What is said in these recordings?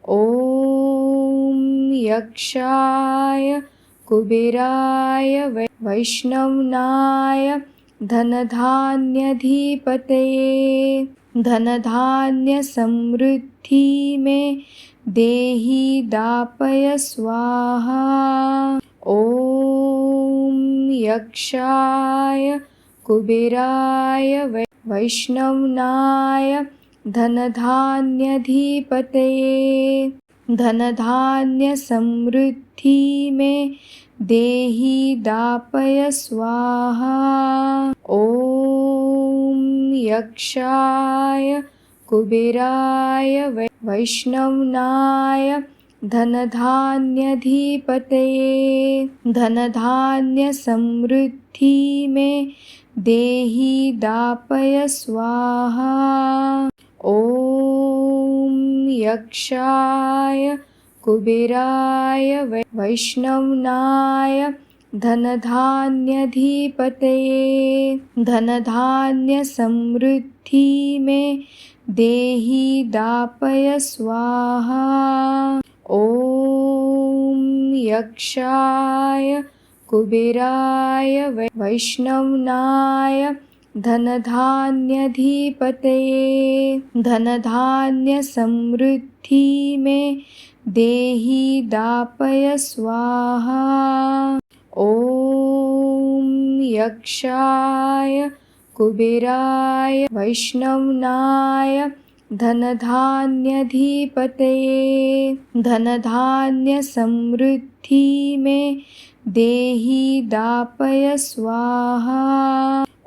ॐ यक्षाय कुबेराय वैष्णवनाय धनधान्यधिपतये धनधान्य समृद्धि में देहि दापय स्वाहा। ॐ यक्षाय कुबेराय वैष्णवनाय धनधान्यधिपतये धनधान्य समृद्धि में देहि दापय स्वाहा। ॐ यक्षाय कुबेराय वैष्णवनाय धनधान्यधिपतये धनधान्य समृद्धि में देहि दापय स्वाहा। ॐ यक्षाय कुबेराय वैष्णवनाय धनधान्यधिपतये धनधान्य समृद्धि में देहि दापय स्वाहा। ॐ यक्षाय कुबेराय वैष्णवनाय धनधान्यधिपतये धनधान्य समृद्धि में देहि दापय स्वाहा। ॐ यक्षाय कुबेराय वैष्णवनाय धनधान्यधिपतये धनधान्य समृद्धि में देहि दापय स्वाहा।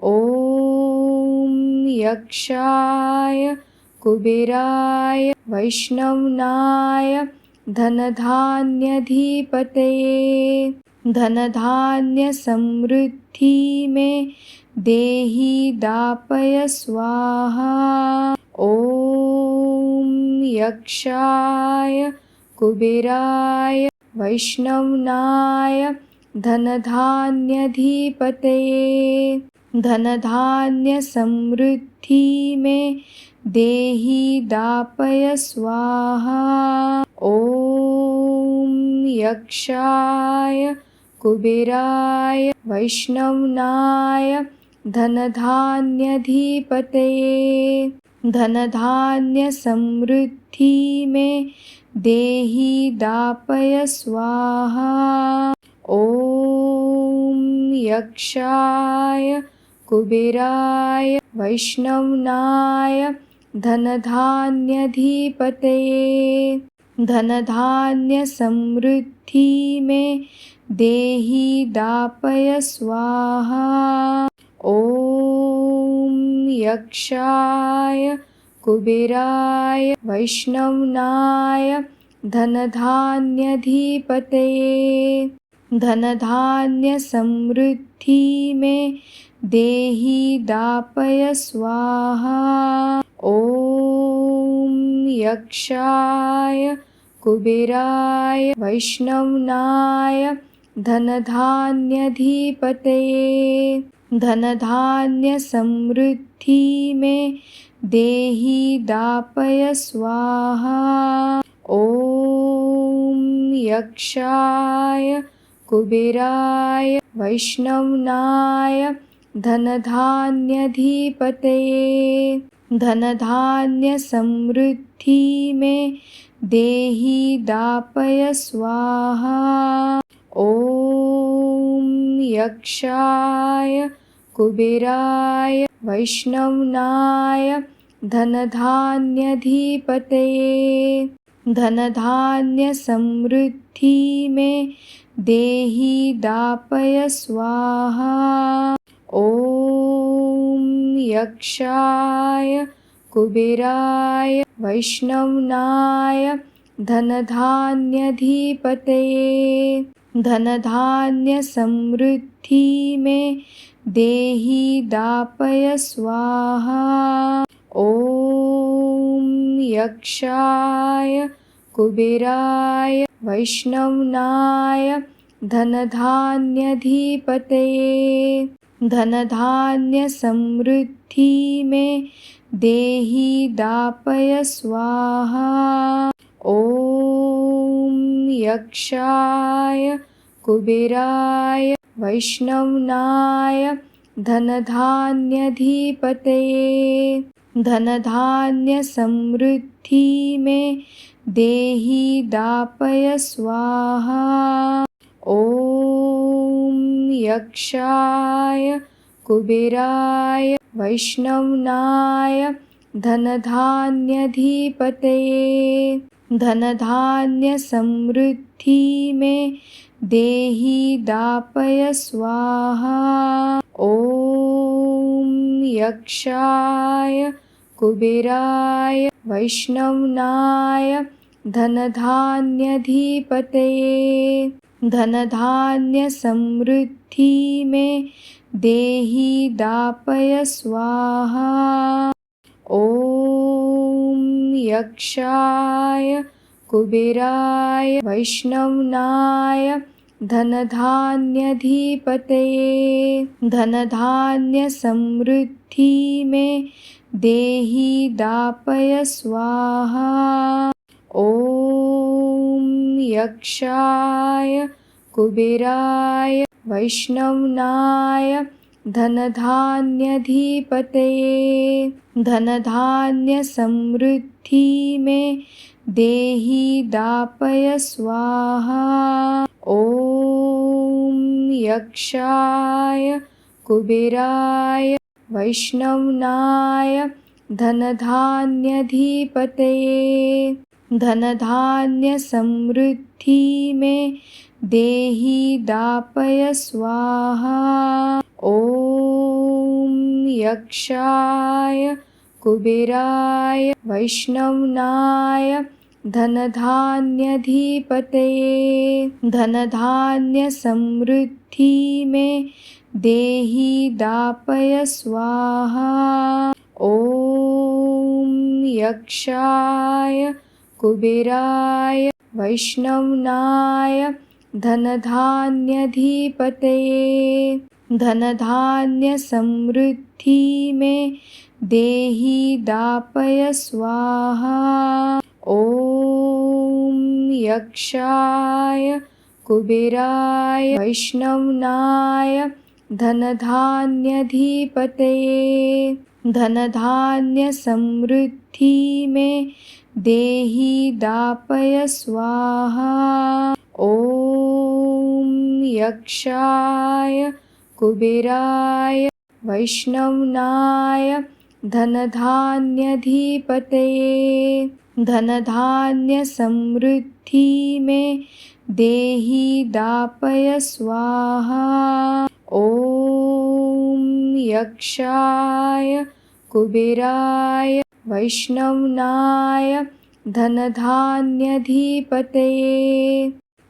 ॐ यक्षाय कुबेराय वैष्णवनाय धनधान्यधिपतये धनधान्य समृद्धि में देहि दापय स्वाहा। ॐ यक्षाय कुबेराय वैष्णवनाय धनधान्यधिपतये धनधान्य समृद्धि में देहि दापय स्वाहा। ॐ यक्षाय कुबेराय वैष्णवनाय धनधान्यधिपतये धनधान्य समृद्धि में देहि दापय स्वाहा। ॐ यक्षाय कुबेराय वैष्णवनाय धनधान्यधिपतये धनधान्य समृद्धि में देहि दापय स्वाहा। ॐ यक्षाय कुबेराय वैष्णवनाय धनधान्यधिपतये धनधान्य समृद्धि में देहि दापय स्वाहा। ॐ यक्षाय कुबेराय वैष्णवनाय धनधान्यधिपतये धनधान्य समृद्धि में देहि दापय स्वाहा। ॐ यक्षाय कुबेराय वैष्णवनाय धनधान्यधिपतये धनधान्य समृद्धि में देहि दापय स्वाहा। ॐ यक्षाय कुबेराय वैष्णवनाय धनधान्यधिपतये धनधान्य समृद्धि में देहि दापय स्वाहा। ॐ यक्षाय कुबेराय वैष्णवनाय धनधान्यधिपतये धनधान्य समृद्धि में देहि दापय स्वाहा। ॐ यक्षाय कुबेराय वैष्णवनाय धनधान्यधिपतये धनधान्य समृद्धि में देहि दापय स्वाहा। ॐ यक्षाय कुबेराय वैष्णवनाय धनधान्यधिपतये धनधान्य समृद्धि में देहि दापय स्वाहा। ओम यक्षाय कुबेराय वैष्णवनाय धनधान्यधिपतये धनधान्य समृद्धि में देहि दापय स्वाहा। ओम यक्षाय कुबेराय वैष्णवनाय धनधान्यधिपतये धनधान्य समृद्धि में देहि दापय स्वाहा। ओम यक्षाय कुबेराय वैष्णवनाय धनधान्यधिपतये धनधान्य समृद्धि में देहि दापय स्वाहा। ओम यक्षाय कुबेराय वैष्णवनाय धनधान्यधिपतये धनधान्य समृद्धि में देहि दापय स्वाहा। ओम यक्षाय कुबेराय वैष्णवनाय धनधान्यधिपतये धनधान्य समृद्धि में देहि दापय स्वाहा। ओम यक्षाय कुबेराय वैष्णवनाय धनधान्यधिपतये धनधान्य समृद्धि में देहि दापय स्वाहा। ओम यक्षाय कुबेराय वैष्णवनाय धनधान्यधिपतये धनधान्य समृद्धि में देहि दापय स्वाहा। ओम यक्षाय कुबेराय वैष्णवनाय धनधान्यधिपतये धनधान्य समृद्धि में देहि दापय स्वाहा। ओम यक्षाय कुबेराय वैष्णवनाय धनधान्यधिपतये धनधान्य समृद्धि में देहि दापय स्वाहा। ओम यक्षाय कुबेराय वैष्णवनाय धनधान्यधिपतये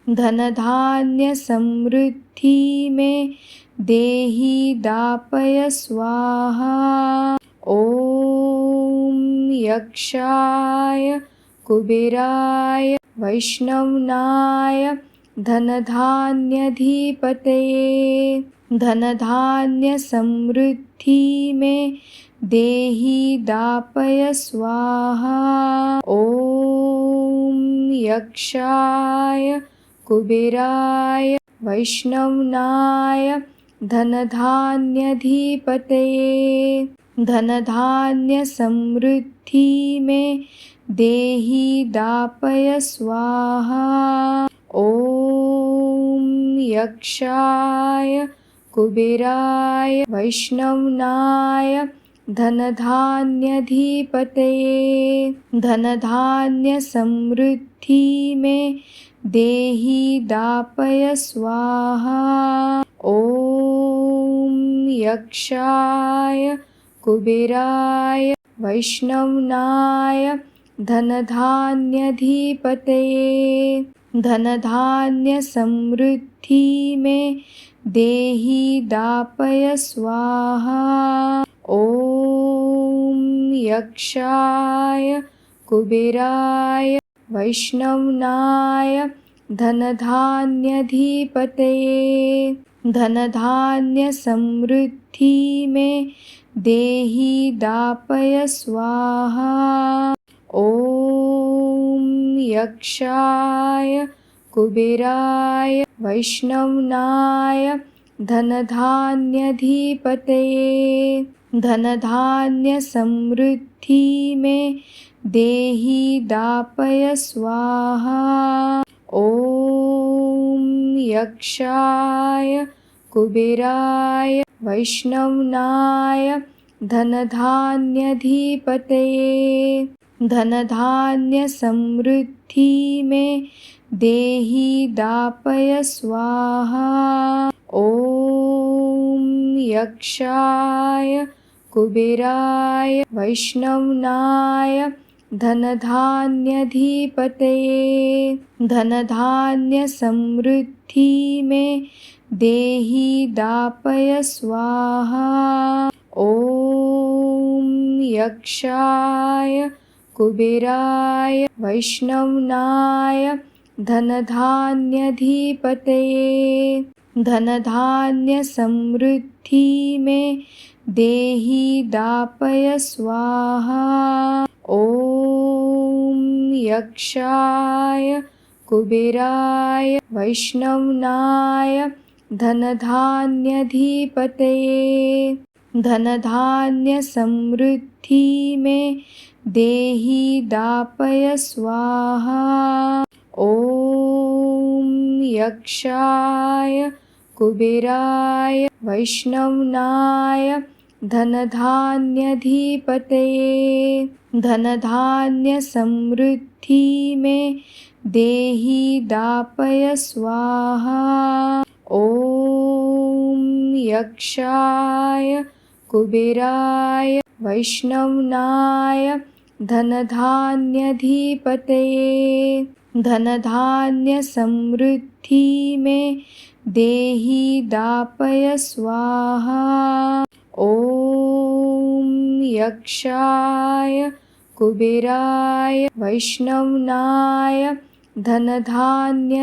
धनधान्य समृद्धि में देहि दापय स्वाहा। ओम यक्षाय कुबेराय वैष्णवनाय धनधान्यधिपतये धनधान्य समृद्धि में देहि दापय स्वाहा। ओम यक्षाय कुबेराय वैष्णवनाय धनधान्यधिपतये धनधान्य समृद्धि में देहि दापय स्वाहा। ओम यक्षाय कुबेराय वैष्णवनाय धनधान्यधिपतये धनधान्य समृद्धि में देहि दापय स्वाहा। ओम यक्षाय कुबेराय वैष्णवनाय धनधान्यधिपतये धनधान्य समृद्धि में देहि दापय स्वाहा। ओम यक्षाय कुबेराय वैष्णवनाय धनधान्यधिपतये धनधान्य समृद्धि में देहि दापय स्वाहा। ओम यक्षाय कुबेराय वैष्णवनाय धनधान्यधिपतये धनधान्य समृद्धि में देहि दापय स्वाहा। ॐ यक्षाय कुबेराय वैष्णवनाय धनधान्यधिपतये धनधान्य समृद्धि में देहि दापय स्वाहा। ॐ यक्षाय कुबेराय वैष्णवनाय धनधान्यधिपतये धनधान्य समृद्धि में देहि दापय स्वाहा। ॐ यक्षाय कुबेराय वैष्णवनाय धनधान्यधिपतये धनधान्य समृद्धि में देहि दापय स्वाहा। ॐ यक्षाय कुबेराय वैष्णवनाय धनधान्यधिपतये धनधान्य समृद्धि में देहि दापय स्वाहा। ॐ यक्षाय कुबेराय वैष्णवनाय धनधान्यधिपतये धनधान्य समृद्धि में देहि दापय स्वाहा। ॐ यक्षाय कुबेराय वैष्णवनाय धनधान्यधिपतये धनधान्य समृद्धि में देहि दापय स्वाहा। ॐ यक्षाय कुबेराय वैष्णवनाय धनधान्यधिपतये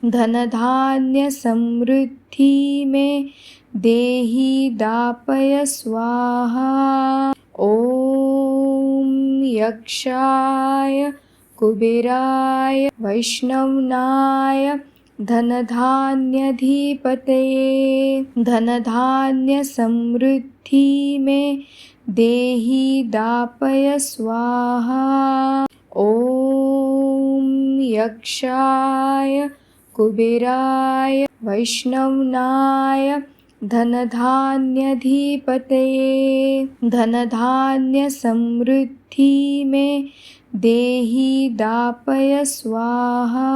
धनधान्य समृद्धि में देहि दापय स्वाहा। ॐ यक्षाय कुबेराय वैष्णवनाय धनधान्यधिपतये धनधान्य समृद्धि में देहि दापय स्वाहा। ॐ यक्षाय कुबेराय वैष्णवनाय धनधान्यधिपतये धनधान्य समृद्धि में देहि दापय स्वाहा।